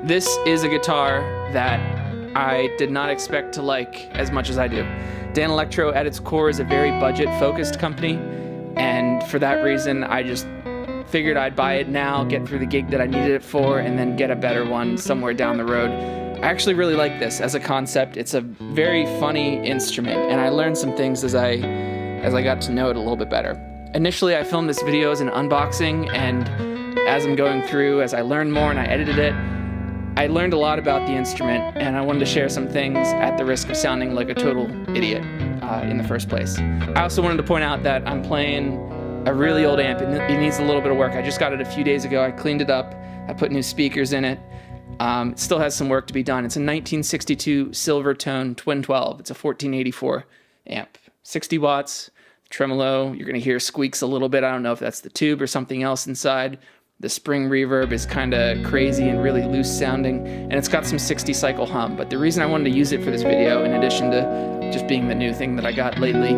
This is a guitar that I did not expect to like as much as I do. Danelectro at its core is a very budget-focused company, and for that reason I just figured I'd buy it now, get through the gig that I needed it for, and then get a better one somewhere down the road. I actually really like this as a concept. It's a very funny instrument, and I learned some things as I got to know it a little bit better. Initially, I filmed this video as an unboxing, and as I'm going through, as I learned more and I edited it, I learned a lot about the instrument, and I wanted to share some things at the risk of sounding like a total idiot in the first place. I also wanted to point out that I'm playing a really old amp. It needs a little bit of work. I just got it a few days ago. I cleaned it up. I put new speakers in it. It still has some work to be done. It's a 1962 Silvertone Twin 12. It's a 1484 amp. 60 watts, tremolo. You're going to hear squeaks a little bit. I don't know if that's the tube or something else inside. The spring reverb is kind of crazy and really loose sounding, and it's got some 60 cycle hum. But the reason I wanted to use it for this video, in addition to just being the new thing that I got lately,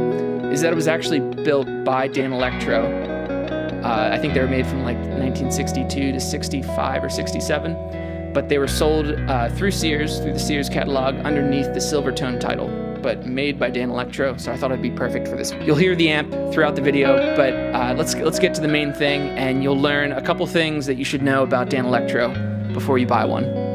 is that it was actually built by Danelectro. I think they were made from like 1962 to 65 or 67, but they were sold through Sears, through the Sears catalog, underneath the Silvertone title, but made by Danelectro, so I thought it'd be perfect for this. You'll hear the amp throughout the video, but let's get to the main thing, and you'll learn a couple things that you should know about Danelectro before you buy one.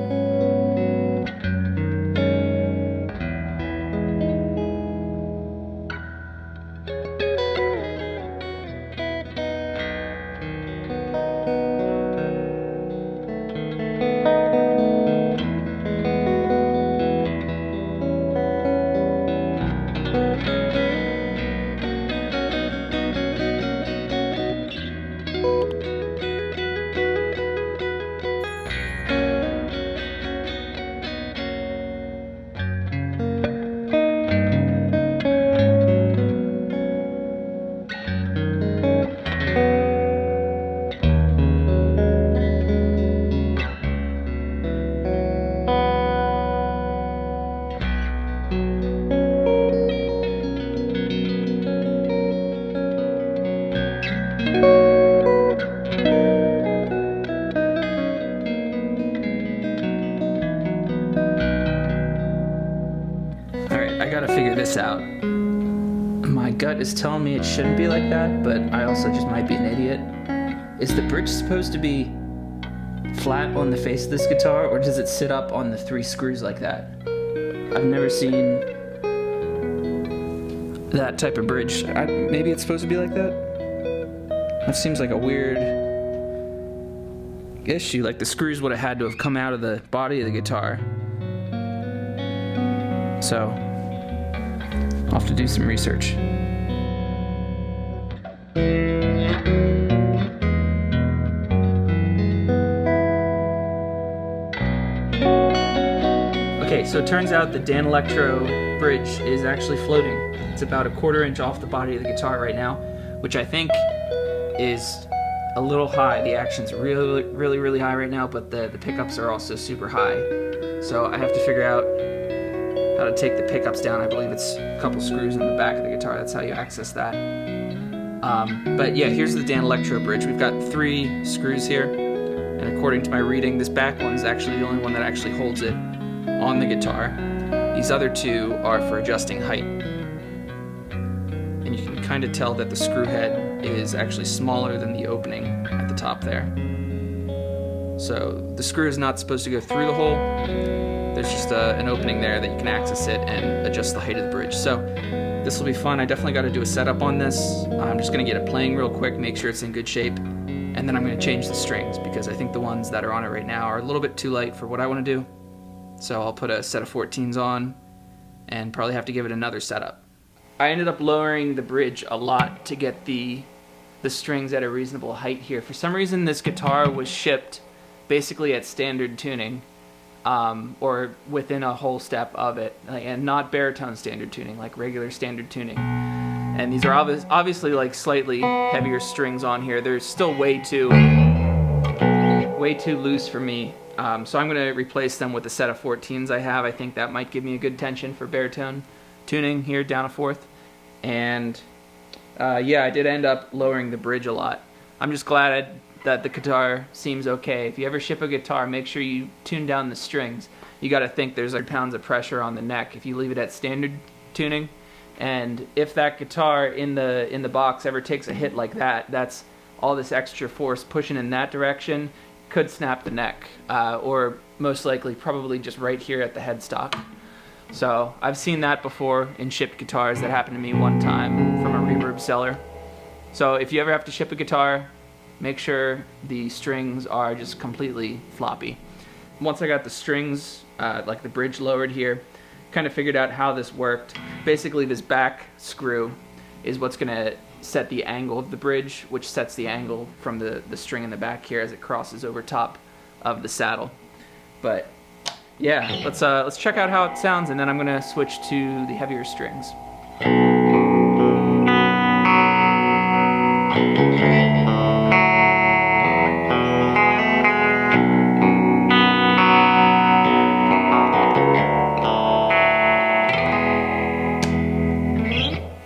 I gotta figure this out. My gut is telling me it shouldn't be like that, but I also just might be an idiot. Is the bridge supposed to be flat on the face of this guitar, or does it sit up on the 3 screws like that? I've never seen that type of bridge. Maybe it's supposed to be like that? That seems like a weird issue. Like the screws would have had to have come out of the body of the guitar. So I'll have to do some research. Okay, so it turns out the Danelectro bridge is actually floating. It's about 1/4 inch off the body of the guitar right now, which I think is a little high. The action's really high right now, but the pickups are also super high. So I have to figure out how to take the pickups down. I believe it's a couple screws in the back of the guitar. That's how you access that. But yeah, here's the Danelectro bridge. We've got 3 screws here, and according to my reading, this back one's actually the only one that actually holds it on the guitar. These other 2 are for adjusting height. And you can kind of tell that the screw head is actually smaller than the opening at the top there. So the screw is not supposed to go through the hole. There's just an opening there that you can access it and adjust the height of the bridge. So this will be fun. I definitely got to do a setup on this. I'm just going to get it playing real quick, make sure it's in good shape, and then I'm going to change the strings because I think the ones that are on it right now are a little bit too light for what I want to do. So I'll put a set of 14s on and probably have to give it another setup. I ended up lowering the bridge a lot to get the strings at a reasonable height here. For some reason this guitar was shipped basically at standard tuning. Or within a whole step of it, and not baritone standard tuning, like regular standard tuning. And these are obviously like slightly heavier strings on here. They're still way too loose for me. So I'm going to replace them with a set of 14s I have. I think that might give me a good tension for baritone tuning here down a 4th. And yeah, I did end up lowering the bridge a lot. I'm just glad that the guitar seems okay. If you ever ship a guitar, make sure you tune down the strings. You got to think there's like pounds of pressure on the neck if you leave it at standard tuning. And if that guitar in the box ever takes a hit like that, that's all this extra force pushing in that direction could snap the neck, or most likely probably just right here at the headstock. So I've seen that before in shipped guitars. That happened to me one time from a reverb seller. So if you ever have to ship a guitar, make sure the strings are just completely floppy. Once I got the strings, like the bridge lowered here, kind of figured out how this worked. Basically this back screw is what's going to set the angle of the bridge, which sets the angle from the string in the back here as it crosses over top of the saddle. But yeah, let's check out how it sounds, and then I'm going to switch to the heavier strings.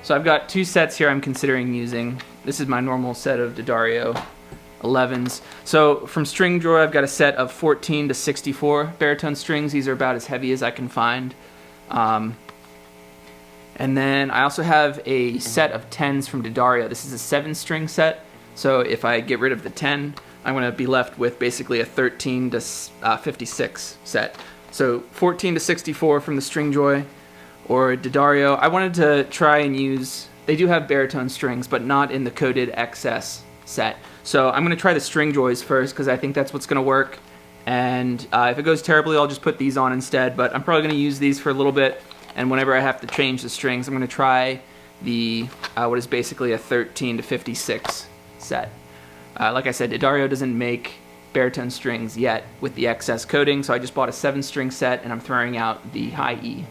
So I've got two sets here I'm considering using. This is my normal set of D'Addario 11s. So from String Drawer, I've got a set of 14 to 64 baritone strings. These are about as heavy as I can find. And then I also have a set of 10s from D'Addario. This is a 7-string set. So if I get rid of the 10, I'm going to be left with basically a 13 to 56 set. So 14 to 64 from the String Joy or D'Addario. I wanted to try and use, they do have baritone strings, but not in the coded XS set. So I'm going to try the String Joys first, because I think that's what's going to work. And if it goes terribly, I'll just put these on instead. But I'm probably going to use these for a little bit. And whenever I have to change the strings, I'm going to try the, what is basically a 13 to 56 set. Like I said, D'Addario doesn't make baritone strings yet with the XS coding, so I just bought a 7-string set, and I'm throwing out the high E.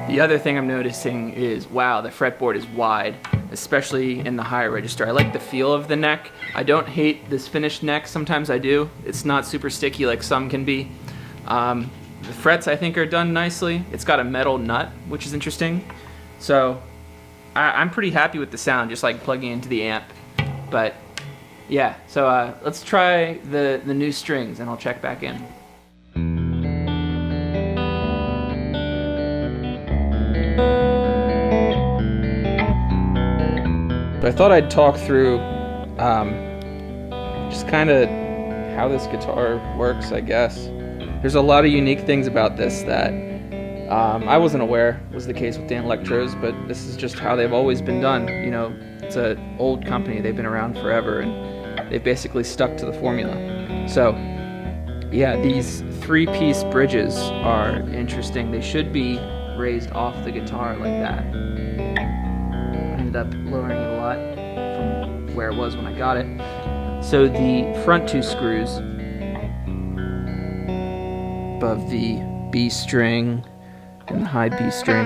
The other thing I'm noticing is, wow, the fretboard is wide, especially in the higher register. I like the feel of the neck. I don't hate this finished neck. Sometimes I do. It's not super sticky like some can be. The frets, I think, are done nicely. It's got a metal nut, which is interesting. So I'm pretty happy with the sound, just like plugging into the amp. But yeah, so let's try the new strings, and I'll check back in. I thought I'd talk through just kind of how this guitar works, I guess. There's a lot of unique things about this that I wasn't aware was the case with Danelectros, but this is just how they've always been done. You know, it's an old company, they've been around forever, and they've basically stuck to the formula. So yeah, these 3-piece bridges are interesting. They should be raised off the guitar like that. Ended up lowering it a lot from where it was when I got it. So the front 2 screws above the B string and the high B string,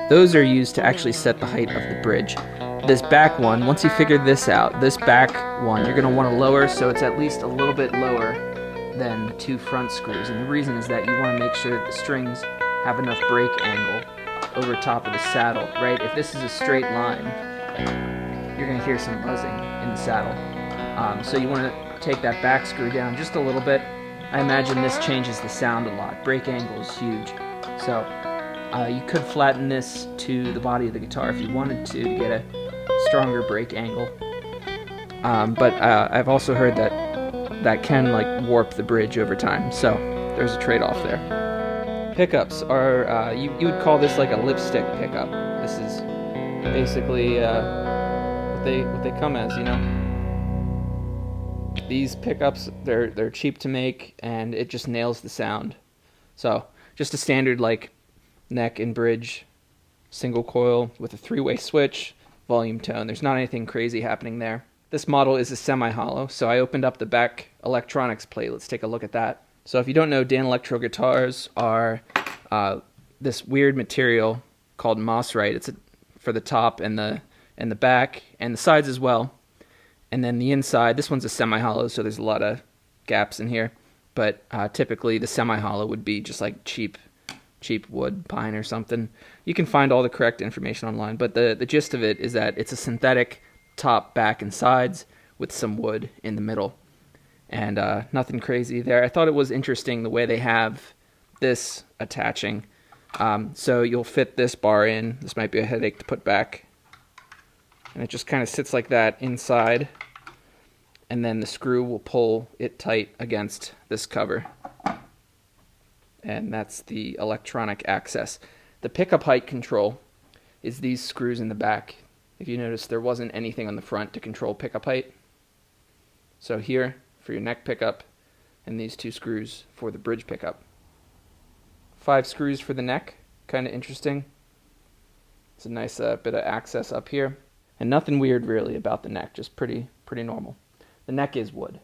those are used to actually set the height of the bridge. This back one, once you figure this out, this back one you're going to want to lower so it's at least a little bit lower than the 2 front screws. And the reason is that you want to make sure that the strings have enough break angle over top of the saddle, right? If this is a straight line, you're going to hear some buzzing in the saddle. So you want to take that back screw down just a little bit. I imagine this changes the sound a lot. Break angle is huge. So you could flatten this to the body of the guitar if you wanted to get a stronger break angle. But I've also heard that can like warp the bridge over time. So there's a trade-off there. Pickups are, you would call this like a lipstick pickup. This is basically what they come as, you know. These pickups, they're cheap to make, and it just nails the sound. So just a standard like neck and bridge single coil with a 3-way switch, volume tone. There's not anything crazy happening there. This model is a semi-hollow, so I opened up the back electronics plate. Let's take a look at that. So if you don't know, Danelectro guitars are this weird material called mossrite. It's for the top and the back and the sides as well. And then the inside, this one's a semi-hollow, so there's a lot of gaps in here. But typically the semi-hollow would be just like cheap cheap wood, pine or something. You can find all the correct information online, but the gist of it is that it's a synthetic top, back, and sides with some wood in the middle. And nothing crazy there. I thought it was interesting the way they have this attaching. So you'll fit this bar in. This might be a headache to put back. And it just kind of sits like that inside. And then the screw will pull it tight against this cover. And that's the electronic access. The pickup height control is these screws in the back. If you notice, there wasn't anything on the front to control pickup height. So here, for your neck pickup, and these 2 screws for the bridge pickup. 5 screws for the neck, kind of interesting. It's a nice bit of access up here. And nothing weird really about the neck, just pretty normal. The neck is wood.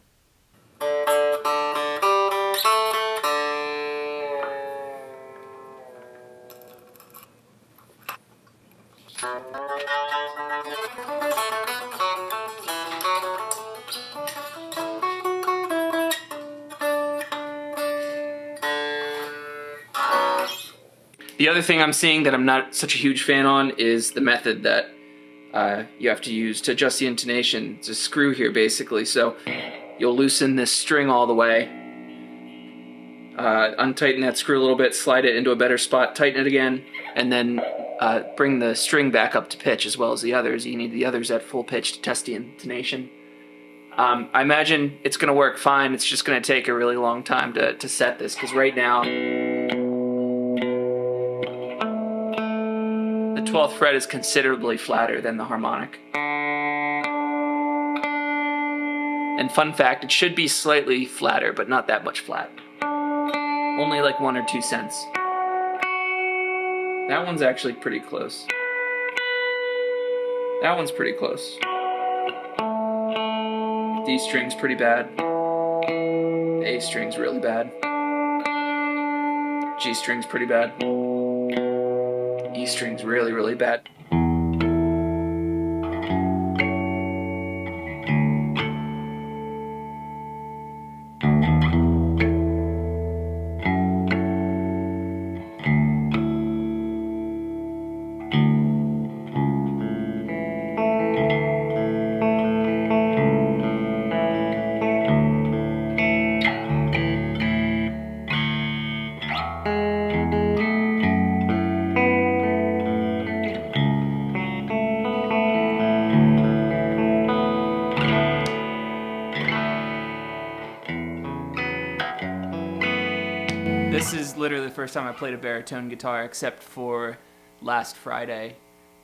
The other thing I'm seeing that I'm not such a huge fan on is the method that you have to use to adjust the intonation. It's a screw here basically, so you'll loosen this string all the way, untighten that screw a little bit, slide it into a better spot, tighten it again, and then bring the string back up to pitch as well as the others. You need the others at full pitch to test the intonation. I imagine it's going to work fine. It's just going to take a really long time to set this, because right now the 12th fret is considerably flatter than the harmonic. And fun fact, it should be slightly flatter, but not that much flat. Only like 1 or 2 cents. That one's actually pretty close. That one's pretty close. D string's pretty bad. A string's really bad. G string's pretty bad. E string's really, really bad. This is literally the first time I played a baritone guitar, except for last Friday.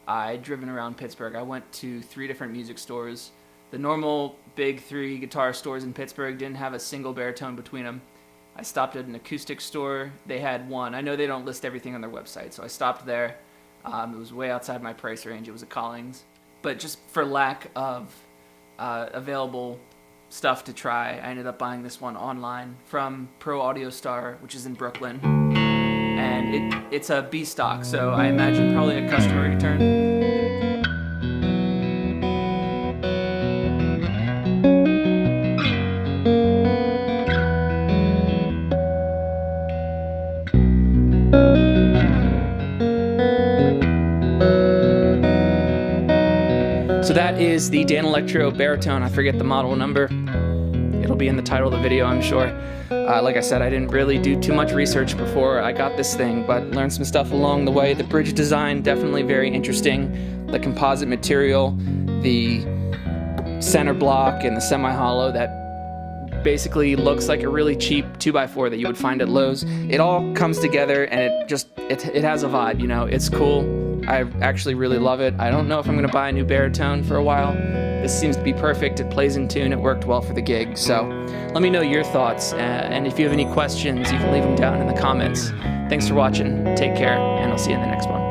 I'd driven around Pittsburgh. I went to 3 different music stores. The normal big 3 guitar stores in Pittsburgh didn't have a single baritone between them. I stopped at an acoustic store. They had one. I know they don't list everything on their website, so I stopped there. It was way outside my price range. It was a Collings. But just for lack of available stuff to try, I ended up buying this one online from Pro Audio Star, which is in Brooklyn. And it's a B stock, so I imagine probably a customer return. So that is the Danelectro Baritone. I forget the model number. It'll be in the title of the video, I'm sure. Like I said, I didn't really do too much research before I got this thing, but learned some stuff along the way. The bridge design, definitely very interesting. The composite material, the center block, and the semi-hollow that basically looks like a really cheap 2x4 that you would find at Lowe's. It all comes together, and it has a vibe, you know. It's cool. I actually really love it. I don't know if I'm going to buy a new baritone for a while. This seems to be perfect. It plays in tune. It worked well for the gig. So let me know your thoughts. And if you have any questions, you can leave them down in the comments. Thanks for watching. Take care, and I'll see you in the next one.